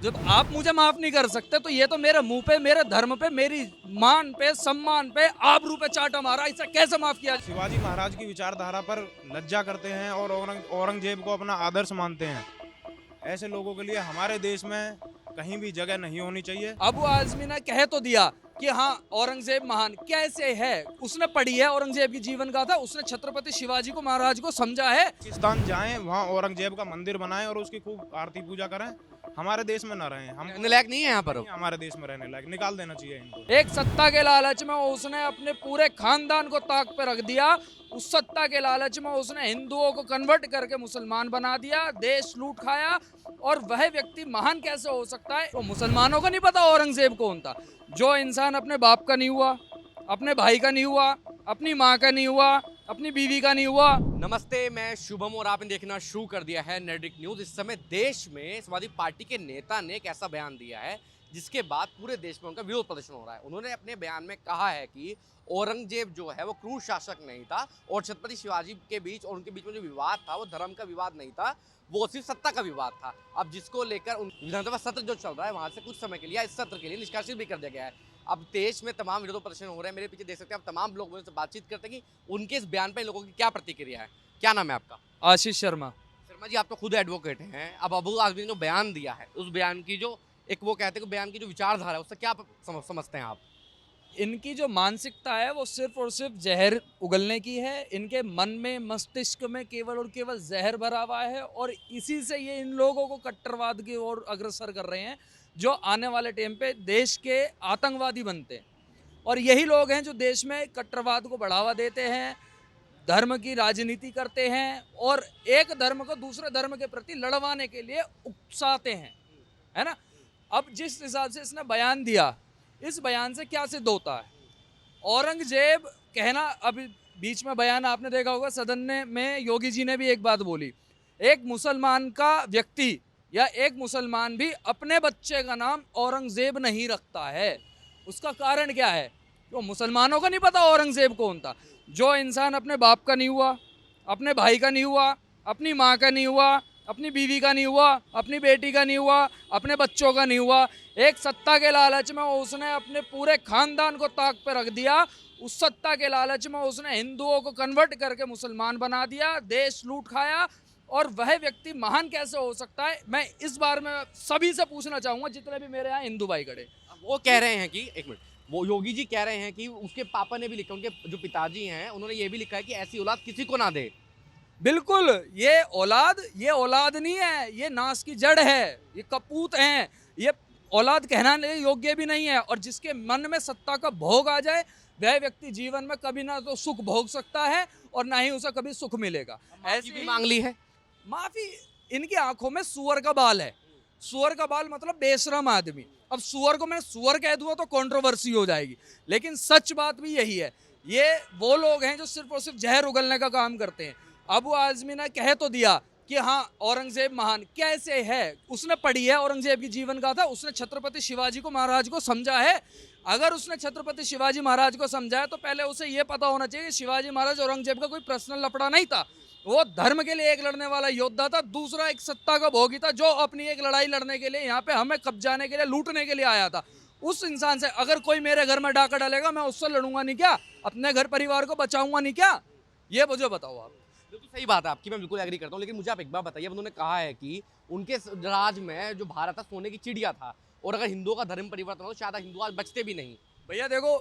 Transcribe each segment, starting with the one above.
जब आप मुझे माफ नहीं कर सकते तो ये तो मेरे मुंह पे, मेरे धर्म पे, मेरी मान पे, सम्मान पे, आबरू पे चाटा मारा, इसे कैसे माफ किया जाए? शिवाजी महाराज की विचारधारा पर लज्जा करते हैं और औरंगजेब को अपना आदर्श मानते हैं। ऐसे लोगों के लिए हमारे देश में कहीं भी जगह नहीं होनी चाहिए। अबू आजमी ने कह तो दिया कि हाँ औरंगजेब महान कैसे है, उसने पढ़ी है औरंगजेब की जीवन गाथा, उसने छत्रपति शिवाजी को महाराज को समझा है। पाकिस्तान जाएं, वहाँ औरंगजेब का मंदिर बनाएं और उसकी खूब आरती पूजा करें। हमारे देश में न रहें, हम रहने लायक नहीं है यहाँ पर नहीं, हमारे देश में रहने लायक, निकाल देना चाहिए इनको। एक सत्ता के लालच में उसने अपने पूरे खानदान को ताक पे रख दिया। उस सत्ता के लालच में उसने हिंदुओं को कन्वर्ट करके मुसलमान बना दिया, देश लूट खाया। और वह व्यक्ति महान कैसे हो सकता है? वो मुसलमानों को नहीं पता औरंगजेब कौन था। जो इंसान अपने बाप का नहीं हुआ, अपने भाई का नहीं हुआ, अपनी माँ का नहीं हुआ, अपनी बीवी का नहीं हुआ। नमस्ते, मैं शुभम और आपने देखना शुरू कर दिया है नेडिक न्यूज़। इस समय देश में समाजवादी पार्टी के नेता ने एक ऐसा बयान दिया है जिसके बाद पूरे देश में उनका विरोध प्रदर्शन हो रहा है। उन्होंने अपने बयान में कहा है कि औरंगजेब जो है वो क्रूर शासक नहीं था और छत्रपति शिवाजी के बीच और उनके बीच में जो विवाद था वो धर्म का विवाद नहीं था, वो सिर्फ सत्ता का विवाद था। अब जिसको लेकर उन विधानसभा सत्र जो चल रहा है वहाँ से कुछ समय के लिए इस सत्र के लिए निष्कासित भी कर दिया गया है। अब देश में तमाम विरोध प्रदर्शन हो रहे हैं, मेरे पीछे देख सकते हैं आप, तमाम लोग उनसे बातचीत करते हैं कि उनके इस बयान पर लोगों की क्या प्रतिक्रिया है। क्या नाम है आपका? आशीष शर्मा। शर्मा जी, आप तो खुद एडवोकेट हैं। अब अबू आजमी ने जो बयान दिया है उस बयान की जो एक वो कहते हैं कि बयान की जो विचारधारा है उससे क्या समझते हैं आप? इनकी जो मानसिकता है वो सिर्फ और सिर्फ जहर उगलने की है। इनके मन में, मस्तिष्क में केवल और केवल जहर भरा हुआ है और इसी से ये इन लोगों को कट्टरवाद की ओर अग्रसर कर रहे हैं, जो आने वाले टाइम पे देश के आतंकवादी बनते हैं। और यही लोग हैं जो देश में कट्टरवाद को बढ़ावा देते हैं, धर्म की राजनीति करते हैं और एक धर्म को दूसरे धर्म के प्रति लड़वाने के लिए उकसाते हैं, है ना? अब जिस हिसाब से इसने बयान दिया, इस बयान से क्या सिद्ध होता है? औरंगजेब कहना, अभी बीच में बयान आपने देखा होगा सदन में योगी जी ने भी एक बात बोली, एक मुसलमान का व्यक्ति या एक मुसलमान भी अपने बच्चे का नाम औरंगजेब नहीं रखता है। उसका कारण क्या है? वो मुसलमानों को नहीं पता औरंगजेब कौन था। जो इंसान अपने बाप का नहीं हुआ, अपने भाई का नहीं हुआ, अपनी माँ का नहीं हुआ, अपनी बीवी का नहीं हुआ, अपनी बेटी का नहीं हुआ, अपने बच्चों का नहीं हुआ, एक सत्ता के लालच में उसने अपने पूरे खानदान को ताक पे रख दिया। उस सत्ता के लालच में उसने हिंदुओं को कन्वर्ट करके मुसलमान बना दिया, देश लूट खाया। और वह व्यक्ति महान कैसे हो सकता है? मैं इस बार में सभी से पूछना चाहूँगा, जितने भी मेरे यहाँ हिंदू भाई खड़े। वो कह रहे हैं कि एक मिनट, वो योगी जी कह रहे हैं कि उसके पापा ने भी लिखा, उनके जो पिताजी हैं उन्होंने ये भी लिखा है कि ऐसी औलाद किसी को ना दे। बिल्कुल, ये औलाद नहीं है, ये नाश की जड़ है, ये कपूत हैं, ये औलाद कहलाने योग्य भी नहीं है। और जिसके मन में सत्ता का भोग आ जाए, वह व्यक्ति जीवन में कभी ना तो सुख भोग सकता है और ना ही उसे कभी सुख मिलेगा। ऐसी भी मांग ली है। माफी, इनकी आंखों में सुअर का बाल है। सुअर का बाल मतलब बेशरम आदमी। अब सुअर को मैं सुअर कह दूंगा तो कंट्रोवर्सी हो जाएगी, लेकिन सच बात भी यही है। ये वो लोग हैं जो सिर्फ और सिर्फ जहर उगलने का काम करते हैं। अबू आजमी ने कह तो दिया कि हाँ औरंगजेब महान कैसे है, उसने पढ़ी है औरंगजेब की जीवन गाथा, उसने छत्रपति शिवाजी को महाराज को समझा है। अगर उसने छत्रपति शिवाजी महाराज को समझा है तो पहले उसे यह पता होना चाहिए कि शिवाजी महाराज औरंगजेब का कोई पर्सनल लफड़ा नहीं था। वो धर्म के लिए एक लड़ने वाला योद्धा था, दूसरा एक सत्ता का भोगी था जो अपनी एक लड़ाई लड़ने के लिए यहाँ पे हमें कब्जाने के लिए, लूटने के लिए आया था। उस इंसान से अगर कोई मेरे घर में डाका डालेगा, मैं उससे लड़ूंगा नहीं क्या? अपने घर परिवार को बचाऊंगा नहीं क्या? ये मुझे बताओ आप। बिल्कुल सही बात है आपकी, मैं बिल्कुल एग्री करता हूँ, लेकिन मुझे आप एक बात बताइए। उन्होंने कहा है कि उनके राज में जो भारत था सोने की चिड़िया था और अगर हिंदुओं का धर्म परिवर्तन हो तो शायद हिंदू आज बचते भी नहीं। भैया देखो,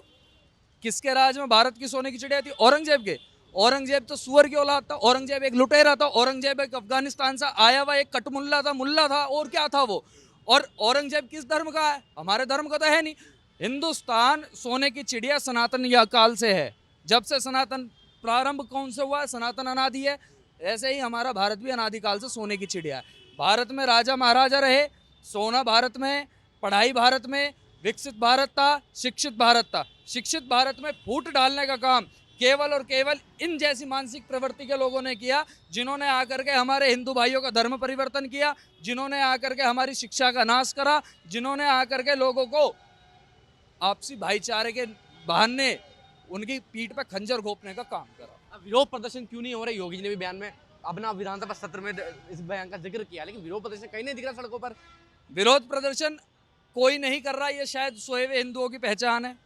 किसके राज में भारत की सोने की चिड़िया थी? औरंगजेब के। औरंगजेब तो सुअर की औलाद था, औरंगजेब एक लुटेरा था, औरंगजेब एक अफगानिस्तान से आया हुआ एक कटमुल्ला था, मुल्ला था, और क्या था वो? और औरंगजेब किस धर्म का है? हमारे धर्म का तो है नहीं। हिंदुस्तान सोने की चिड़िया सनातन या काल से है। जब से सनातन प्रारंभ कौन से हुआ? सनातन अनादि है। ऐसे ही हमारा भारत भी अनादिकाल से सोने की चिड़िया है। भारत में राजा महाराजा रहे, सोना भारत में, पढ़ाई भारत में, विकसित भारत था, शिक्षित भारत था। शिक्षित भारत में फूट डालने का काम केवल और केवल इन जैसी मानसिक प्रवृत्ति के लोगों ने किया, जिन्होंने आकर के हमारे हिंदू भाइयों का धर्म परिवर्तन किया, जिन्होंने आकर के हमारी शिक्षा का नाश करा, जिन्होंने आकर के लोगों को आपसी भाईचारे के बहाने उनकी पीठ पर खंजर घोंपने का काम करा। अब विरोध प्रदर्शन क्यों नहीं हो रहा? योगी जी ने भी बयान में अपना विधानसभा सत्र में इस बयान का जिक्र किया, लेकिन विरोध प्रदर्शन कहीं नहीं दिख रहा सड़कों पर। विरोध प्रदर्शन कोई नहीं कर रहा, ये शायद सोए हुए हिंदुओं की पहचान है।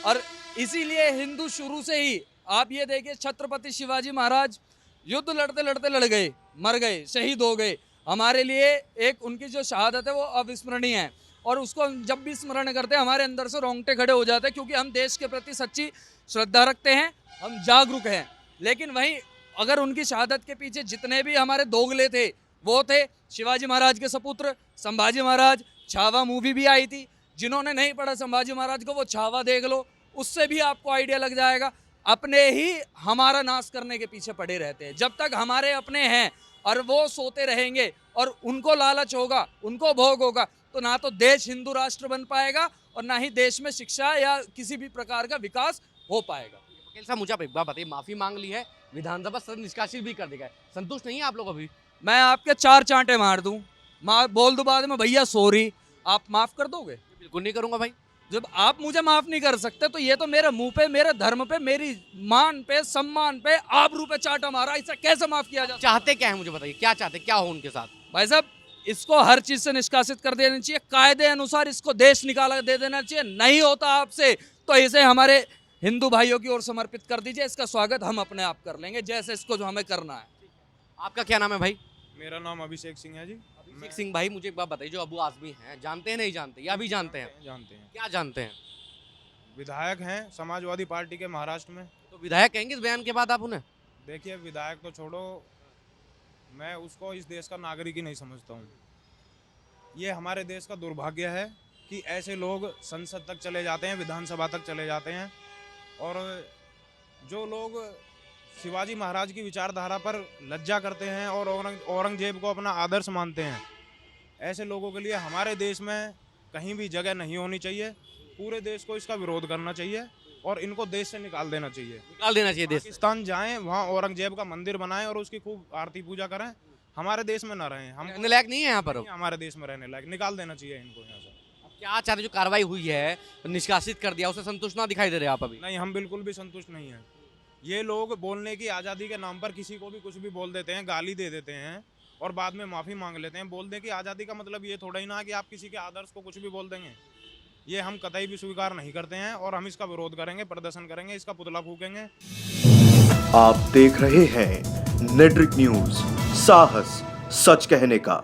और इसीलिए हिंदू शुरू से ही, आप ये देखिए, छत्रपति शिवाजी महाराज युद्ध लड़ते लड़ते लड़ गए, मर गए, शहीद हो गए। हमारे लिए एक उनकी जो शहादत है वो अविस्मरणीय है, और उसको हम जब भी स्मरण करते हैं हमारे अंदर से रोंगटे खड़े हो जाते हैं, क्योंकि हम देश के प्रति सच्ची श्रद्धा रखते हैं, हम जागरूक हैं। लेकिन वहीं अगर उनकी शहादत के पीछे जितने भी हमारे दोगले थे, वो थे शिवाजी महाराज के सपुत्र संभाजी महाराज। छावा मूवी भी आई थी, जिन्होंने नहीं पढ़ा संभाजी महाराज को वो छावा देख लो, उससे भी आपको आइडिया लग जाएगा। अपने ही हमारा नाश करने के पीछे पड़े रहते हैं। जब तक हमारे अपने हैं और वो सोते रहेंगे और उनको लालच होगा, उनको भोग होगा, तो ना तो देश हिंदू राष्ट्र बन पाएगा और ना ही देश में शिक्षा या किसी भी प्रकार का विकास हो पाएगा। वकील साहब, मुझे आप एक बात बताइए, माफी मांग ली है, विधानसभा सदन निष्कासित भी कर दिया है, संतुष्ट नहीं है आप लोग अभी? मैं आपके 4 चांटे मार दूं, बोल दूं बाद में भैया सॉरी, आप माफ कर दोगे? बिल्कुल नहीं करूंगा भाई। जब आप मुझे माफ नहीं कर सकते तो ये तो मेरे मुंह पे, मेरे धर्म पे, मेरी मान पे, सम्मान पे, आबरू पे चाटा मारा, इसे कैसे माफ किया जा? चाहते क्या है मुझे बताइए, क्या चाहते, क्या हो उनके साथ? भाई साहब, इसको हर चीज से निष्कासित कर देना चाहिए, कायदे अनुसार इसको देश निकाला दे देना चाहिए। नहीं होता आपसे तो इसे हमारे हिंदू भाइयों की ओर समर्पित कर दीजिए, इसका स्वागत हम अपने आप कर लेंगे, जैसे इसको जो हमें करना है। आपका क्या नाम है भाई? मेरा नाम अभिषेक सिंह है जी। अभिषेक सिंह भाई, मुझे एक बात बताइए, जो अबू आजमी हैं, जानते हैं नहीं जानते, या भी जानते हैं? जानते हैं, क्या जानते हैं? विधायक हैं समाजवादी पार्टी के महाराष्ट्र में। तो विधायक कहेंगे इस बयान के बाद आप उन्हें? देखिए, विधायक तो छोड़ो, मैं उसको इस देश का नागरिक ही नहीं समझता हूँ। ये हमारे देश का दुर्भाग्य है कि ऐसे लोग संसद तक चले जाते हैं, विधानसभा तक चले जाते हैं, और जो लोग शिवाजी महाराज की विचारधारा पर लज्जा करते हैं और औरंगजेब को अपना आदर्श मानते हैं, ऐसे लोगों के लिए हमारे देश में कहीं भी जगह नहीं होनी चाहिए। पूरे देश को इसका विरोध करना चाहिए और इनको देश से निकाल देना चाहिए। निकाल देना चाहिए देश से। पाकिस्तान जाएं, वहाँ औरंगजेब का मंदिर बनाएं और उसकी खूब आरती पूजा करें। हमारे देश में ना रहें, हम रहने लायक नहीं है यहाँ पर अब। हमारे देश में रहने लायक, निकाल देना चाहिए इनको यहाँ से। अब क्या चाहते, जो कार्रवाई हुई है निष्कासित कर दिया, उससे संतुष्ट ना दिखाई दे रहे आप अभी? नहीं, हम बिल्कुल भी संतुष्ट नहीं हैं। ये लोग बोलने की आज़ादी के नाम पर किसी को भी कुछ भी बोल देते हैं, गाली दे देते हैं और बाद में माफ़ी मांग लेते हैं। बोलने की आज़ादी का मतलब ये थोड़ा ही ना कि आप किसी के आदर्श को कुछ भी बोल देंगे। ये हम कतई भी स्वीकार नहीं करते हैं और हम इसका विरोध करेंगे, प्रदर्शन करेंगे, इसका पुतला फूकेंगे। आप देख रहे हैं नेट्रिक न्यूज, साहस सच कहने का।